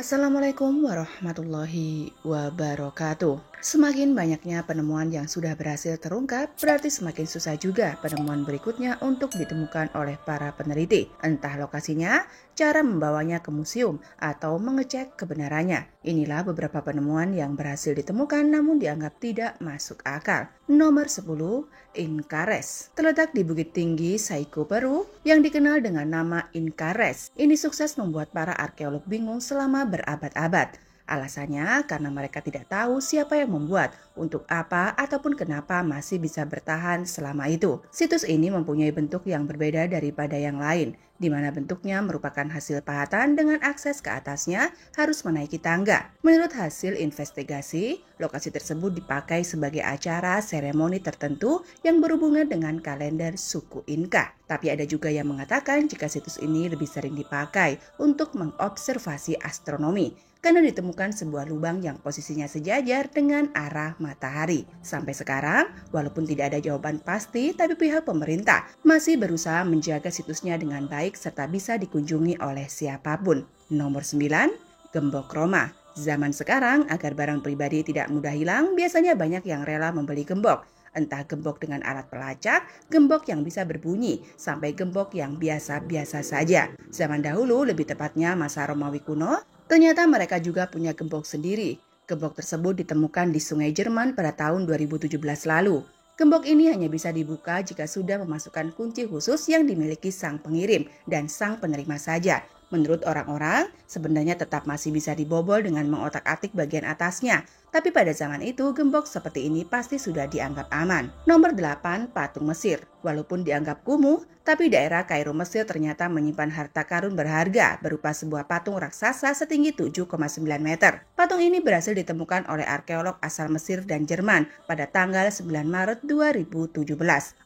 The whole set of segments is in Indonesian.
Assalamualaikum warahmatullahi wabarakatuh. Semakin banyaknya penemuan yang sudah berhasil terungkap, berarti semakin susah juga penemuan berikutnya untuk ditemukan oleh para peneliti. Entah lokasinya, cara membawanya ke museum, atau mengecek kebenarannya. Inilah beberapa penemuan yang berhasil ditemukan namun dianggap tidak masuk akal. Nomor 10, Incares. Terletak di Bukit Tinggi, Saiko, Peru, yang dikenal dengan nama Incares. Ini sukses membuat para arkeolog bingung selama berabad-abad. Alasannya karena mereka tidak tahu siapa yang membuat, untuk apa, ataupun kenapa masih bisa bertahan selama itu. Situs ini mempunyai bentuk yang berbeda daripada yang lain, di mana bentuknya merupakan hasil pahatan dengan akses ke atasnya harus menaiki tangga. Menurut hasil investigasi, lokasi tersebut dipakai sebagai acara seremoni tertentu yang berhubungan dengan kalender suku Inca. Tapi ada juga yang mengatakan jika situs ini lebih sering dipakai untuk mengobservasi astronomi, karena ditemukan sebuah lubang yang posisinya sejajar dengan arah matahari. Sampai sekarang, walaupun tidak ada jawaban pasti, tapi pihak pemerintah masih berusaha menjaga situsnya dengan baik serta bisa dikunjungi oleh siapapun. Nomor 9, Gembok Roma. Zaman sekarang, agar barang pribadi tidak mudah hilang, biasanya banyak yang rela membeli gembok. Entah gembok dengan alat pelacak, gembok yang bisa berbunyi, sampai gembok yang biasa-biasa saja. Zaman dahulu, lebih tepatnya masa Romawi kuno, ternyata mereka juga punya gembok sendiri. Gembok tersebut ditemukan di Sungai Jerman pada tahun 2017 lalu. Gembok ini hanya bisa dibuka jika sudah memasukkan kunci khusus yang dimiliki sang pengirim dan sang penerima saja. Menurut orang-orang, sebenarnya tetap masih bisa dibobol dengan mengotak-atik bagian atasnya. Tapi pada zaman itu, gembok seperti ini pasti sudah dianggap aman. Nomor 8, Patung Mesir. Walaupun dianggap kumuh, tapi daerah Kairo Mesir ternyata menyimpan harta karun berharga berupa sebuah patung raksasa setinggi 7,9 meter. Patung ini berhasil ditemukan oleh arkeolog asal Mesir dan Jerman pada tanggal 9 Maret 2017.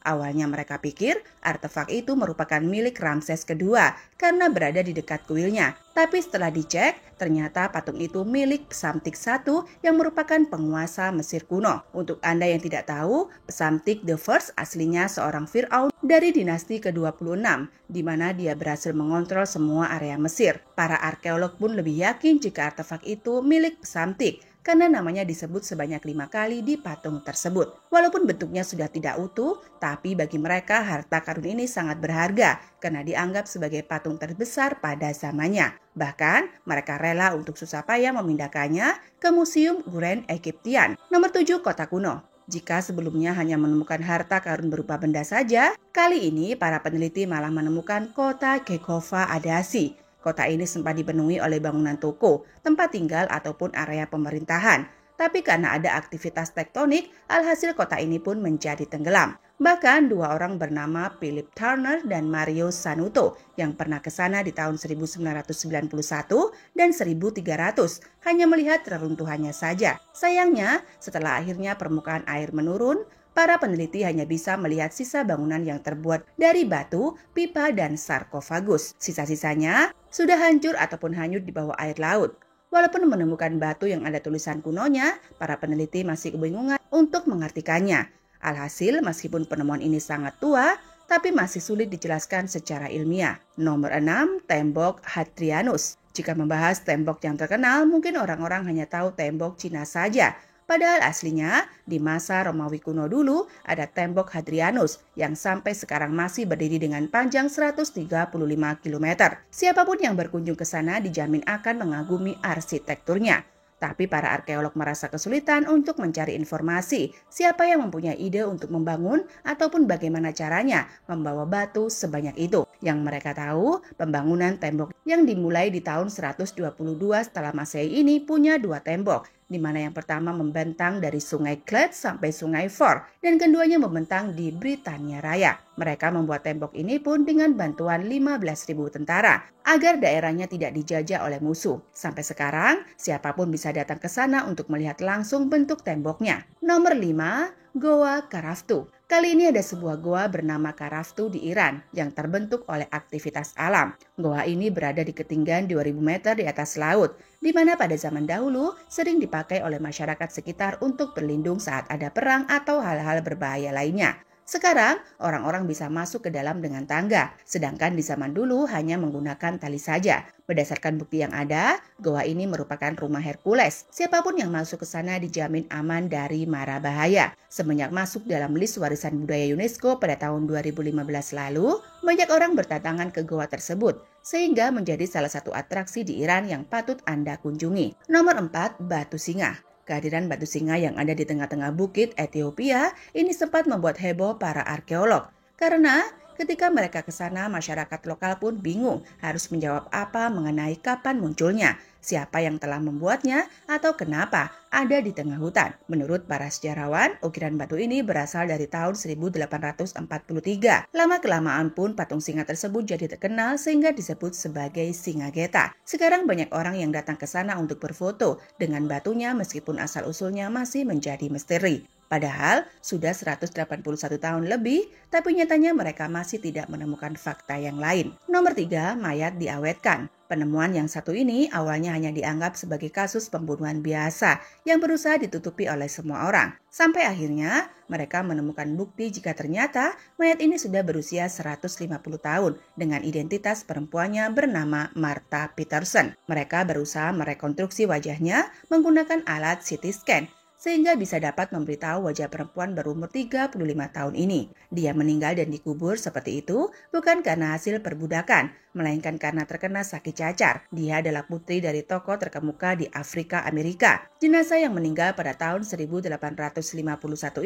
Awalnya mereka pikir artefak itu merupakan milik Ramses kedua karena berada di dekat kuilnya. Tapi setelah dicek, ternyata patung itu milik Psamtik I yang merupakan penguasa Mesir kuno. Untuk Anda yang tidak tahu, Psamtik the First aslinya seorang Fir'aun dari dinasti ke-26, di mana dia berhasil mengontrol semua area Mesir. Para arkeolog pun lebih yakin jika artefak itu milik Psamtik, karena namanya disebut sebanyak 5 kali di patung tersebut. Walaupun bentuknya sudah tidak utuh, tapi bagi mereka harta karun ini sangat berharga karena dianggap sebagai patung terbesar pada zamannya. Bahkan mereka rela untuk susah payah memindahkannya ke Museum Grand Egyptian. Nomor 7, Kota Kuno. Jika sebelumnya hanya menemukan harta karun berupa benda saja, kali ini para peneliti malah menemukan kota Kekova Adasi. Kota ini sempat dipenuhi oleh bangunan toko, tempat tinggal ataupun area pemerintahan. Tapi karena ada aktivitas tektonik, alhasil kota ini pun menjadi tenggelam. Bahkan 2 orang bernama Philip Turner dan Mario Sanuto yang pernah ke sana di tahun 1991 dan 1300 hanya melihat reruntuhannya saja. Sayangnya, setelah akhirnya permukaan air menurun, para peneliti hanya bisa melihat sisa bangunan yang terbuat dari batu, pipa, dan sarkofagus. Sisa-sisanya sudah hancur ataupun hanyut di bawah air laut. Walaupun menemukan batu yang ada tulisan kunonya, para peneliti masih kebingungan untuk mengartikannya. Alhasil, meskipun penemuan ini sangat tua, tapi masih sulit dijelaskan secara ilmiah. Nomor 6, Tembok Hadrianus. Jika membahas tembok yang terkenal, mungkin orang-orang hanya tahu tembok Cina saja. Padahal aslinya di masa Romawi kuno dulu ada tembok Hadrianus yang sampai sekarang masih berdiri dengan panjang 135 km. Siapapun yang berkunjung ke sana dijamin akan mengagumi arsitekturnya. Tapi para arkeolog merasa kesulitan untuk mencari informasi siapa yang mempunyai ide untuk membangun ataupun bagaimana caranya membawa batu sebanyak itu. Yang mereka tahu, pembangunan tembok yang dimulai di tahun 122 setelah Masehi ini punya 2 tembok, di mana yang pertama membentang dari Sungai Clyde sampai Sungai Forth dan keduanya membentang di Britania Raya. Mereka membuat tembok ini pun dengan bantuan 15.000 tentara agar daerahnya tidak dijajah oleh musuh. Sampai sekarang, siapapun bisa datang ke sana untuk melihat langsung bentuk temboknya. Nomor 5, Goa Kharaftu. Kali ini ada sebuah goa bernama Kharaftu di Iran yang terbentuk oleh aktivitas alam. Goa ini berada di ketinggian 2000 meter di atas laut, di mana pada zaman dahulu sering dipakai oleh masyarakat sekitar untuk berlindung saat ada perang atau hal-hal berbahaya lainnya. Sekarang, orang-orang bisa masuk ke dalam dengan tangga, sedangkan di zaman dulu hanya menggunakan tali saja. Berdasarkan bukti yang ada, goa ini merupakan rumah Hercules. Siapapun yang masuk ke sana dijamin aman dari mara bahaya. Semenjak masuk dalam list warisan budaya UNESCO pada tahun 2015 lalu, banyak orang berdatangan ke goa tersebut, sehingga menjadi salah satu atraksi di Iran yang patut Anda kunjungi. Nomor 4, Batu Singa. Kehadiran batu singa yang ada di tengah-tengah bukit Ethiopia ini sempat membuat heboh para arkeolog. Karena ketika mereka ke sana, masyarakat lokal pun bingung harus menjawab apa mengenai kapan munculnya, siapa yang telah membuatnya, atau kenapa ada di tengah hutan. Menurut para sejarawan, ukiran batu ini berasal dari tahun 1843. Lama-kelamaan pun patung singa tersebut jadi terkenal sehingga disebut sebagai Singa Geta. Sekarang banyak orang yang datang ke sana untuk berfoto dengan batunya meskipun asal-usulnya masih menjadi misteri. Padahal sudah 181 tahun lebih, tapi nyatanya mereka masih tidak menemukan fakta yang lain. Nomor 3, mayat diawetkan. Penemuan yang satu ini awalnya hanya dianggap sebagai kasus pembunuhan biasa yang berusaha ditutupi oleh semua orang. Sampai akhirnya mereka menemukan bukti jika ternyata mayat ini sudah berusia 150 tahun dengan identitas perempuannya bernama Martha Peterson. Mereka berusaha merekonstruksi wajahnya menggunakan alat CT scan, sehingga bisa dapat memberitahu wajah perempuan berumur 35 tahun ini. Dia meninggal dan dikubur seperti itu bukan karena hasil perbudakan, melainkan karena terkena sakit cacar. Dia adalah putri dari tokoh terkemuka di Afrika Amerika. Jenazah yang meninggal pada tahun 1851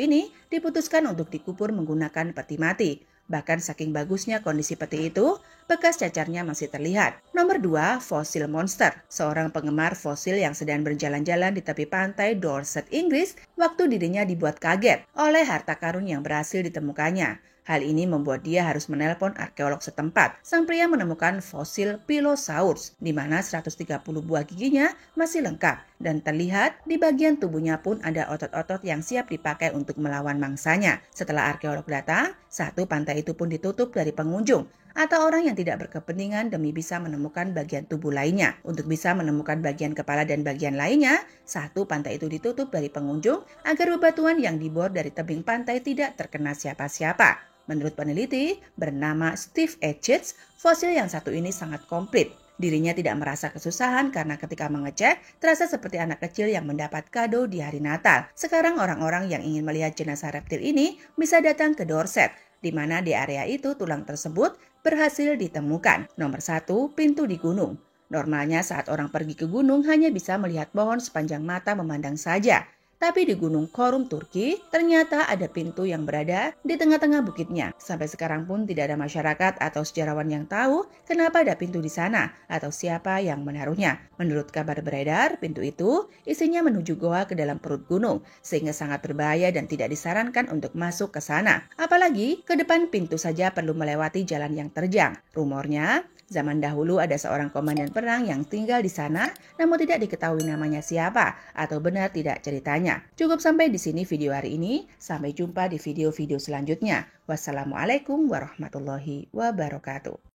ini diputuskan untuk dikubur menggunakan peti mati. Bahkan saking bagusnya kondisi peti itu, bekas cacarnya masih terlihat. Nomor 2, fosil monster. Seorang penggemar fosil yang sedang berjalan-jalan di tepi pantai Dorset, Inggris, waktu dirinya dibuat kaget oleh harta karun yang berhasil ditemukannya. Hal ini membuat dia harus menelpon arkeolog setempat. Sang pria menemukan fosil Pilosaurus, di mana 130 buah giginya masih lengkap, dan terlihat di bagian tubuhnya pun ada otot-otot yang siap dipakai untuk melawan mangsanya. Setelah arkeolog datang, satu pantai itu pun ditutup dari pengunjung atau orang yang tidak berkepentingan demi bisa menemukan bagian tubuh lainnya. Untuk bisa menemukan bagian kepala dan bagian lainnya, satu pantai itu ditutup dari pengunjung agar bebatuan yang dibor dari tebing pantai tidak terkena siapa-siapa. Menurut peneliti bernama Steve Etchits, fosil yang satu ini sangat komplit. Dirinya tidak merasa kesusahan karena ketika mengecek, terasa seperti anak kecil yang mendapat kado di hari Natal. Sekarang orang-orang yang ingin melihat jenazah reptil ini bisa datang ke Dorset, di mana di area itu tulang tersebut berhasil ditemukan. Nomor 1, pintu di gunung. Normalnya saat orang pergi ke gunung hanya bisa melihat pohon sepanjang mata memandang saja. Tapi di Gunung Korum, Turki, ternyata ada pintu yang berada di tengah-tengah bukitnya. Sampai sekarang pun tidak ada masyarakat atau sejarawan yang tahu kenapa ada pintu di sana atau siapa yang menaruhnya. Menurut kabar beredar, pintu itu isinya menuju goa ke dalam perut gunung, sehingga sangat berbahaya dan tidak disarankan untuk masuk ke sana. Apalagi, ke depan pintu saja perlu melewati jalan yang terjang. Rumornya, zaman dahulu ada seorang komandan perang yang tinggal di sana, namun tidak diketahui namanya siapa atau benar tidak ceritanya. Cukup sampai di sini video hari ini. Sampai jumpa di video-video selanjutnya. Wassalamualaikum warahmatullahi wabarakatuh.